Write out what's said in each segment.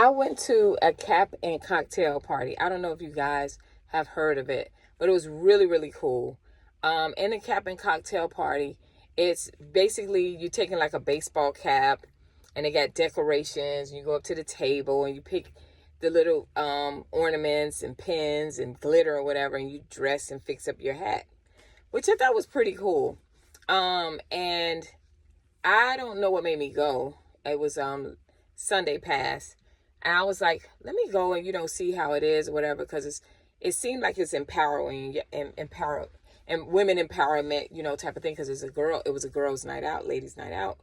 I went to a cap and cocktail party. I don't know if you guys have heard of it, but it was really, really cool. In a cap and cocktail party, it's basically you taking like a baseball cap and they got decorations. You go up to the table and you pick the little ornaments and pins and glitter or whatever, and you dress and fix up your hat, which I thought was pretty cool. And I don't know what made me go. It was Sunday pass. And I was like, let me go and, see how it is or whatever, because it seemed like it's empowering and women empowerment, type of thing, because it was a girls' night out, ladies' night out.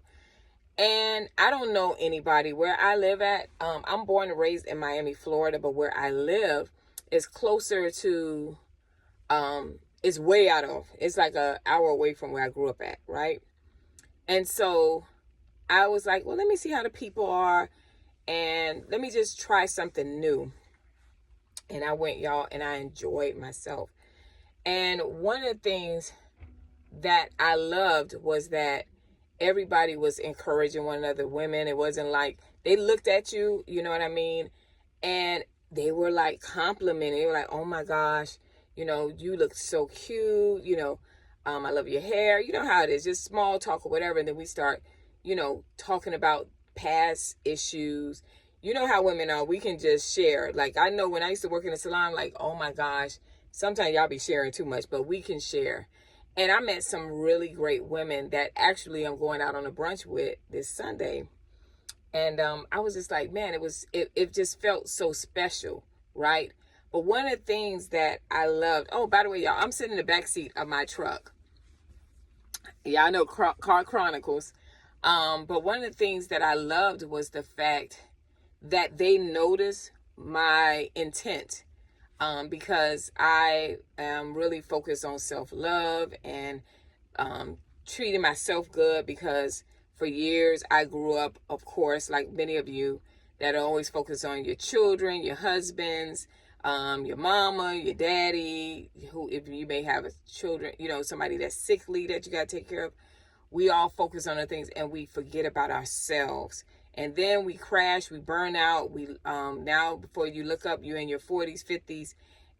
And I don't know anybody where I live at. I'm born and raised in Miami, Florida, but where I live is closer to, it's way it's like an hour away from where I grew up at, right? And so I was like, well, let me see how the people are and let me just try something new. And I went, y'all, and I enjoyed myself. And one of the things that I loved was that everybody was encouraging one another. Women, it wasn't like they looked at you, you know what I mean? And they were like complimenting. They were like, oh my gosh, you look so cute. I love your hair. You know how it is, just small talk or whatever. And then we start, talking about past issues. You know how women are. We can just share. Like, I know when I used to work in a salon, like, oh my gosh, sometimes y'all be sharing too much, but we can share. And I met some really great women that actually I'm going out on a brunch with this Sunday. And I was just like, man, it just felt so special, right? But one of the things that I loved, oh, by the way, y'all, I'm sitting in the back seat of my truck. Y'all know Car Chronicles. But one of the things that I loved was the fact that they noticed my intent. Because I am really focused on self-love and treating myself good, because for years I grew up, of course, like many of you, that are always focused on your children, your husbands, your mama, your daddy, who, if you may have children, somebody that's sickly that you got to take care of. We all focus on the things and we forget about ourselves. And then we crash, we burn out. We now, before you look up, you're in your 40s, 50s,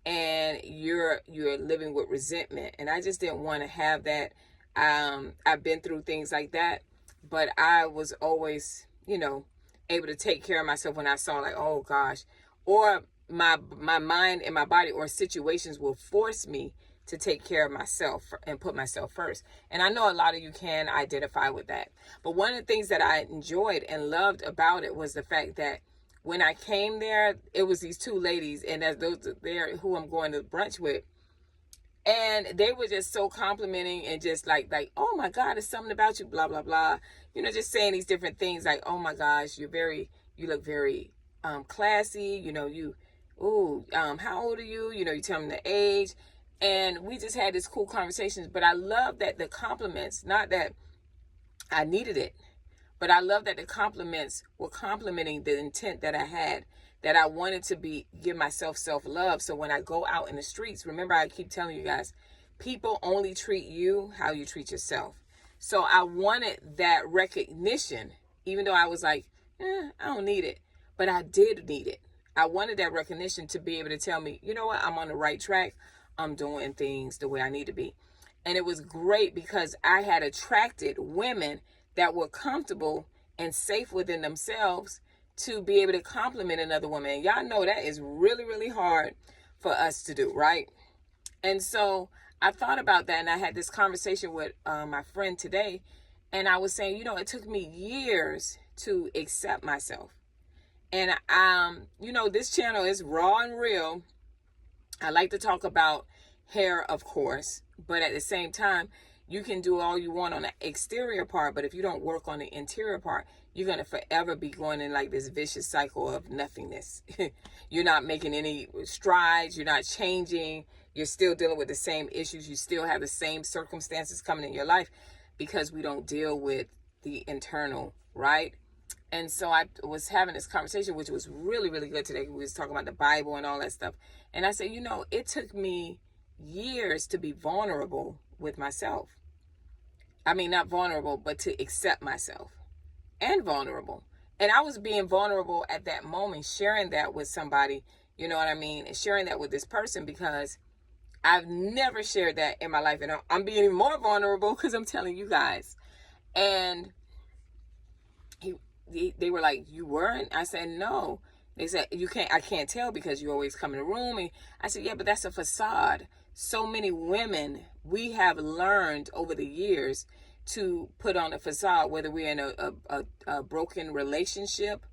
and you're living with resentment. And I just didn't want to have that. I've been through things like that, but I was always, able to take care of myself when I saw like, oh gosh, or my mind and my body or situations will force me to take care of myself and put myself first. And I know a lot of you can identify with that. But one of the things that I enjoyed and loved about it was the fact that when I came there, it was these two ladies, and those there who I'm going to brunch with. And they were just so complimenting and just like, oh my God, there's something about you, blah, blah, blah. Just saying these different things like, oh my gosh, you look very classy. How old are you? You tell them the age. And we just had this cool conversations. But I love that the compliments, not that I needed it, but I love that the compliments were complimenting the intent that I had, that I wanted to give myself self-love. So when I go out in the streets, remember, I keep telling you guys, people only treat you how you treat yourself. So I wanted that recognition, even though I was like, I don't need it, but I did need it. I wanted that recognition to be able to tell me, you know what, I'm on the right track. I'm doing things the way I need to be. And it was great because I had attracted women that were comfortable and safe within themselves to be able to compliment another woman. And y'all know that is really, really hard for us to do, right? And so I thought about that, and I had this conversation with my friend today, and I was saying, it took me years to accept myself. And, this channel is raw and real. I like to talk about hair, of course, but at the same time, you can do all you want on the exterior part, but if you don't work on the interior part, you're going to forever be going in like this vicious cycle of nothingness. You're not making any strides. You're not changing. You're still dealing with the same issues. You still have the same circumstances coming in your life because we don't deal with the internal, right? And so I was having this conversation, which was really, really good today. We was talking about the Bible and all that stuff. And I said, it took me years to be vulnerable with myself. I mean, not vulnerable, but to accept myself, and vulnerable. And I was being vulnerable at that moment, sharing that with somebody, you know what I mean? And sharing that with this person, because I've never shared that in my life. And I'm being even more vulnerable because I'm telling you guys. And they were like, you weren't? I said, no. They said, I can't tell because you always come in the room. And I said, yeah, but that's a facade. So many women, we have learned over the years to put on a facade, whether we're in a broken relationship,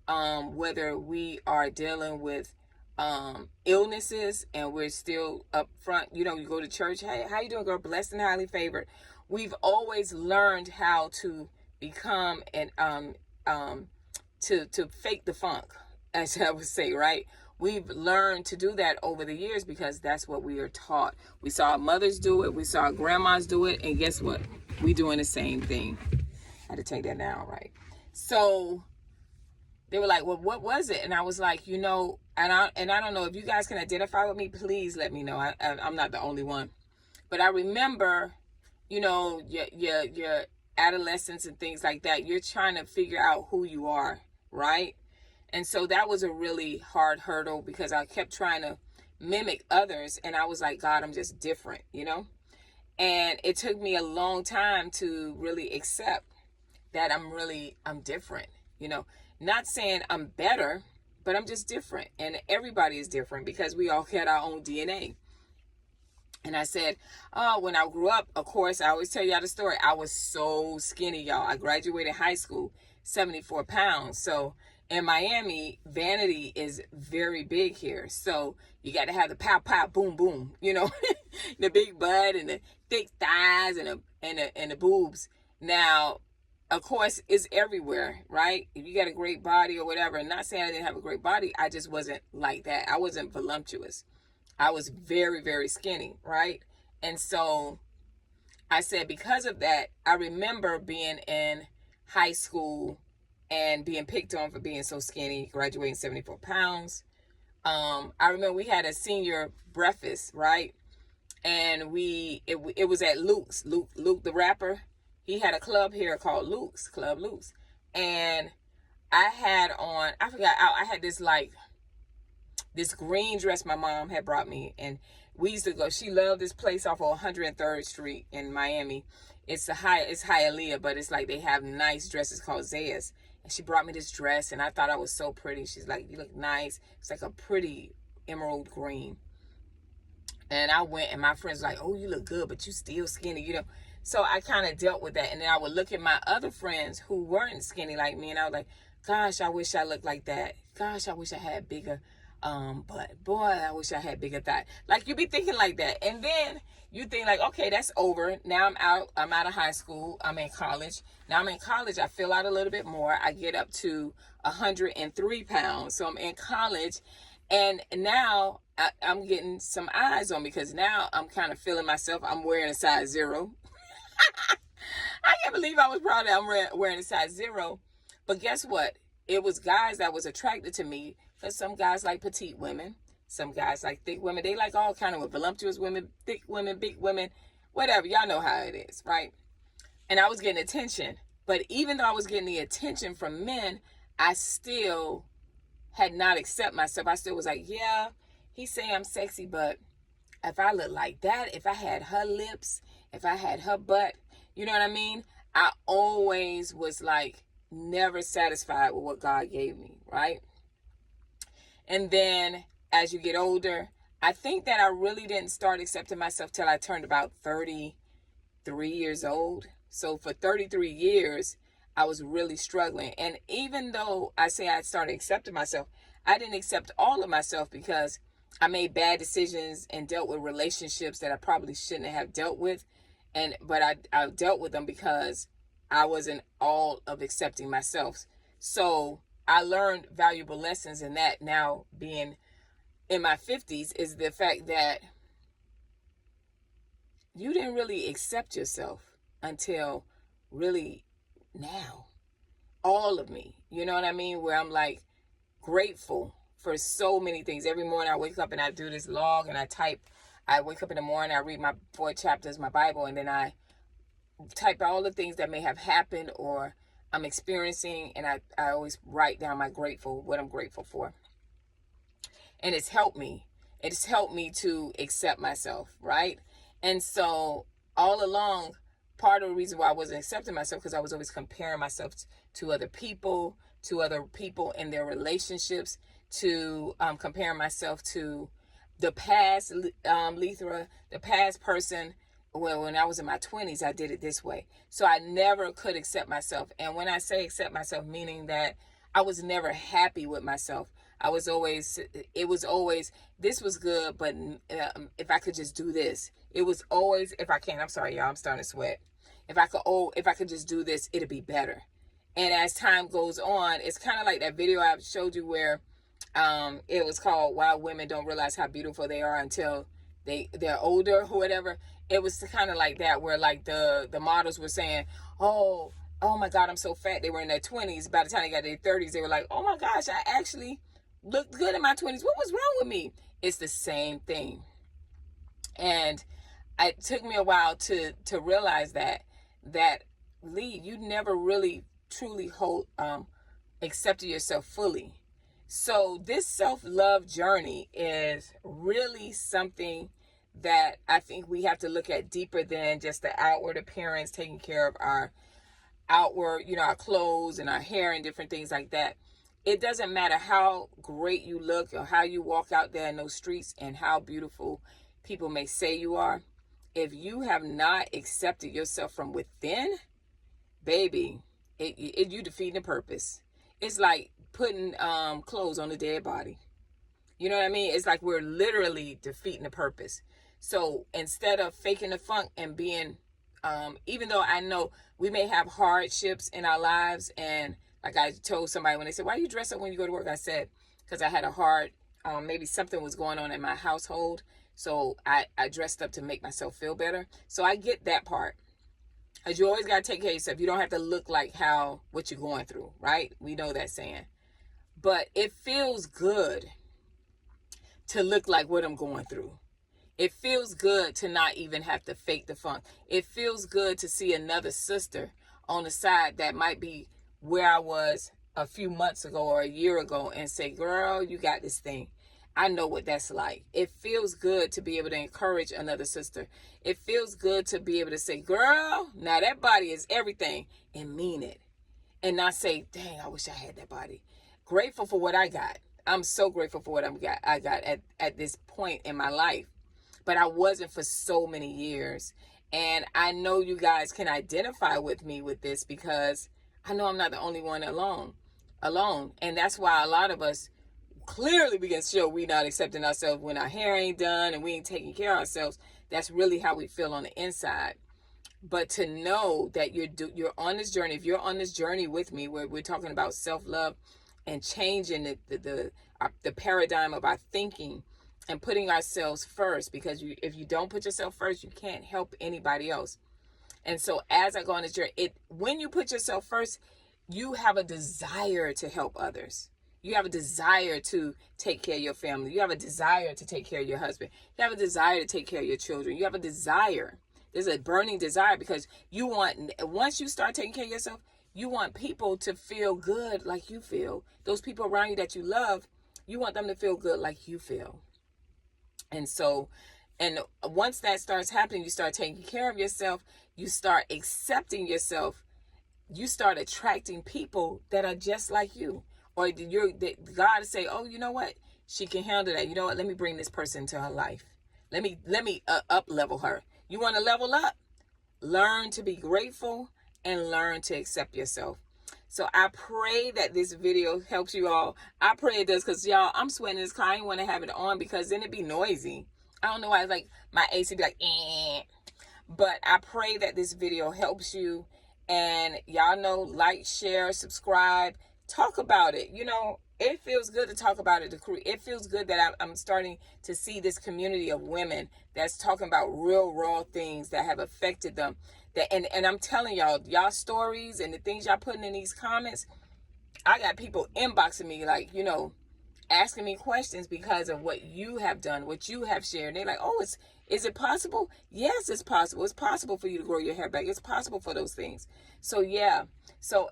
whether we are dealing with illnesses and we're still up front. You know, you go to church, hey, how you doing, girl? Blessed and highly favored. We've always learned how to become an to fake the funk, as I would say, right? We've learned to do that over the years because that's what we are taught. We saw our mothers do it, we saw our grandmas do it, and guess what? We doing the same thing. I had to take that down, right? So they were like, well, what was it? And I was like, you know, and I don't know if you guys can identify with me, please let me know. I'm not the only one. But I remember, you know, your adolescence and things like that. You're trying to figure out who you are, right? And so that was a really hard hurdle because I kept trying to mimic others. And I was like, God, I'm just different, you know? And it took me a long time to really accept that I'm different, you know? Not saying I'm better, but I'm just different. And everybody is different because we all had our own DNA. And I said, oh, when I grew up, of course, I always tell y'all the story. I was so skinny, y'all. I graduated high school, 74 pounds. So in Miami, vanity is very big here. So you got to have the pow, pow, boom, boom, you know, the big butt and the thick thighs and the boobs. Now, of course, it's everywhere, right? If you got a great body or whatever, and not saying I didn't have a great body, I just wasn't like that. I wasn't voluptuous. I was very, very skinny, right? And so I said, because of that, I remember being in high school and being picked on for being so skinny, graduating 74 pounds. I remember we had a senior breakfast, right? And it was at Luke's. Luke the rapper, he had a club here called Luke's, Club Luke's. And I had on, I had this green dress my mom had brought me, and we used to go. She loved this place off of 103rd Street in Miami. It's Hialeah, but it's like they have nice dresses called Zayas. And she brought me this dress, and I thought I was so pretty. She's like, you look nice. It's like a pretty emerald green. And I went, and my friends were like, oh, you look good, but you still skinny, you know. So I kind of dealt with that. And then I would look at my other friends who weren't skinny like me, and I was like, gosh, I wish I looked like that. Gosh, I wish I had bigger but boy, I wish I had bigger thigh. Like, you be thinking like that. And then you think like, okay, that's over. Now I'm out of high school. I'm in college. Now I'm in college. I fill out a little bit more. I get up to 103 pounds. So I'm in college. And now I'm getting some eyes on me because now I'm kind of feeling myself. I'm wearing a size 0. I can't believe I was proud that I'm wearing a size 0. But guess what? It was guys that was attracted to me. Because some guys like petite women. Some guys like thick women. They like all kind of voluptuous women, thick women, big women, whatever. Y'all know how it is, right? And I was getting attention. But even though I was getting the attention from men, I still had not accepted myself. I still was like, yeah, he's saying I'm sexy, but if I look like that, if I had her lips, if I had her butt, you know what I mean? I always was like never satisfied with what God gave me, right? And then as you get older, I think that I really didn't start accepting myself till I turned about 33 years old. So for 33 years, I was really struggling. And even though I say I started accepting myself, I didn't accept all of myself because I made bad decisions and dealt with relationships that I probably shouldn't have dealt with. But I dealt with them because I wasn't all of accepting myself. So I learned valuable lessons in that. Now being in my 50s is the fact that you didn't really accept yourself until really now. All of me, you know what I mean? Where I'm like grateful for so many things. Every morning I wake up and I do this log and I wake up in the morning, I read my 4 chapters, my Bible, and then I type all the things that may have happened or I'm experiencing, and I always write down what I'm grateful for. And it's helped me. It's helped me to accept myself, right? And so all along, part of the reason why I wasn't accepting myself, because I was always comparing myself to other people in their relationships, to comparing myself to the past Lethra, the past person. Well, when I was in my 20s, I did it this way. So I never could accept myself. And when I say accept myself, meaning that I was never happy with myself. It was always, this was good, but if I could just do this. It was always, if I can, I'm sorry, y'all, I'm starting to sweat. If I could just do this, it'd be better. And as time goes on, it's kind of like that video I showed you where it was called Why Women Don't Realize How Beautiful They Are Until they're older or whatever. It was kind of like that, where like the models were saying, oh my God, I'm so fat. They were in their 20s. By the time they got their 30s, they were like, oh my gosh, I actually looked good in my 20s. What was wrong with me? It's the same thing. And it took me a while to realize that Lee, you never really truly accepted yourself fully. So this self-love journey is really something that I think we have to look at deeper than just the outward appearance, taking care of our outward, our clothes and our hair and different things like that. It doesn't matter how great you look or how you walk out there in those streets and how beautiful people may say you are. If you have not accepted yourself from within, baby, you defeating the purpose. It's like putting clothes on a dead body. You know what I mean? It's like we're literally defeating the purpose. So instead of faking the funk and being, even though I know we may have hardships in our lives, and like I told somebody when they said, why you dress up when you go to work? I said, because I had a hard, maybe something was going on in my household. So I dressed up to make myself feel better. So I get that part. Because you always got to take care of yourself. You don't have to look like what you're going through, right? We know that saying. But it feels good to look like what I'm going through. It feels good to not even have to fake the funk. It feels good to see another sister on the side that might be where I was a few months ago or a year ago and say, girl, you got this thing. I know what that's like. It feels good to be able to encourage another sister. It feels good to be able to say, girl, now that body is everything, and mean it. And not say, dang, I wish I had that body. Grateful for what I got. I'm so grateful for what I got at this point in my life. But I wasn't for so many years. And I know you guys can identify with me with this, because I know I'm not the only one alone. And that's why a lot of us clearly we can show we not accepting ourselves when our hair ain't done and we ain't taking care of ourselves. That's really how we feel on the inside. But to know that you're on this journey, if you're on this journey with me, where we're talking about self-love and changing the paradigm of our thinking and putting ourselves first, because if you don't put yourself first, you can't help anybody else. And so as I go on this journey, when you put yourself first, you have a desire to help others. You have a desire to take care of your family. You have a desire to take care of your husband. You have a desire to take care of your children. You have a desire. There's a burning desire, because once you start taking care of yourself, you want people to feel good like you feel. Those people around you that you love, you want them to feel good like you feel. And so, and once that starts happening, you start taking care of yourself, you start accepting yourself, you start attracting people that are just like you. Or God say, oh, you know what? She can handle that. You know what? Let me bring this person into her life. Let me up level her. You want to level up? Learn to be grateful and learn to accept yourself. So I pray that this video helps you all. I pray it does, because y'all, I'm sweating in this car. I didn't want to have it on because then it'd be noisy. I don't know why. It's like my AC be like, eh. But I pray that this video helps you. And y'all know, like, share, subscribe, talk about it. It feels good to talk about it. It feels good that I'm starting to see this community of women that's talking about real raw things that have affected them. And I'm telling y'all stories and the things y'all putting in these comments. I got people inboxing me, like, asking me questions because of what you have done, what you have shared. They're like, oh, Is it possible? Yes, it's possible. It's possible for you to grow your hair back. It's possible for those things. So yeah. So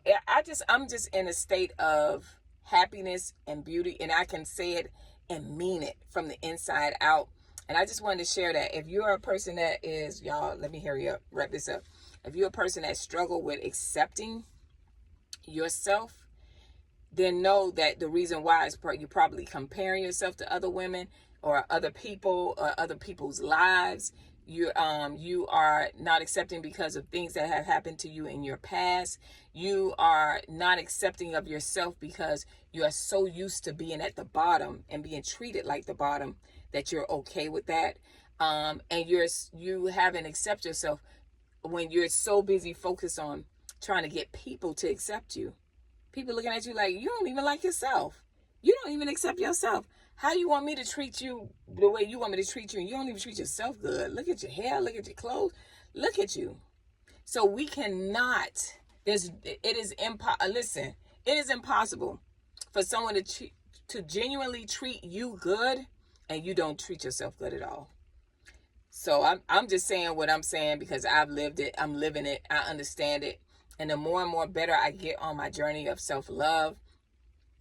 I'm just in a state of happiness and beauty, and I can say it and mean it from the inside out. And I just wanted to share that. If you're a person that is, y'all, let me hurry up, wrap this up. If you're a person that struggle with accepting yourself, then know that the reason why is you're probably comparing yourself to other women or other people or other people's lives. You are not accepting because of things that have happened to you in your past. You are not accepting of yourself because you are so used to being at the bottom and being treated like the bottom that you're okay with that. And you haven't accepted yourself when you're so busy focused on trying to get people to accept you. People looking at you like, you don't even like yourself. You don't even accept yourself. How you want me to treat you the way you want me to treat you, and you don't even treat yourself good? Look at your hair, look at your clothes, look at you. So we cannot, listen, it is impossible for someone to genuinely treat you good and you don't treat yourself good at all. So I'm just saying what I'm saying because I've lived it, I'm living it, I understand it. And the more and more better I get on my journey of self-love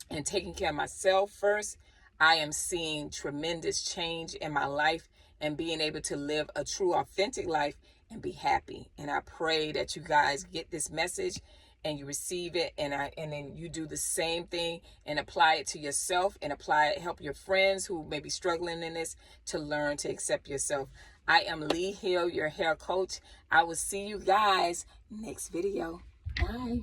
and taking care of myself first, I am seeing tremendous change in my life and being able to live a true, authentic life and be happy. And I pray that you guys get this message and you receive it, and then you do the same thing and apply it to yourself and help your friends who may be struggling in this to learn to accept yourself. I am Lee Hill, your hair coach. I will see you guys next video. Bye.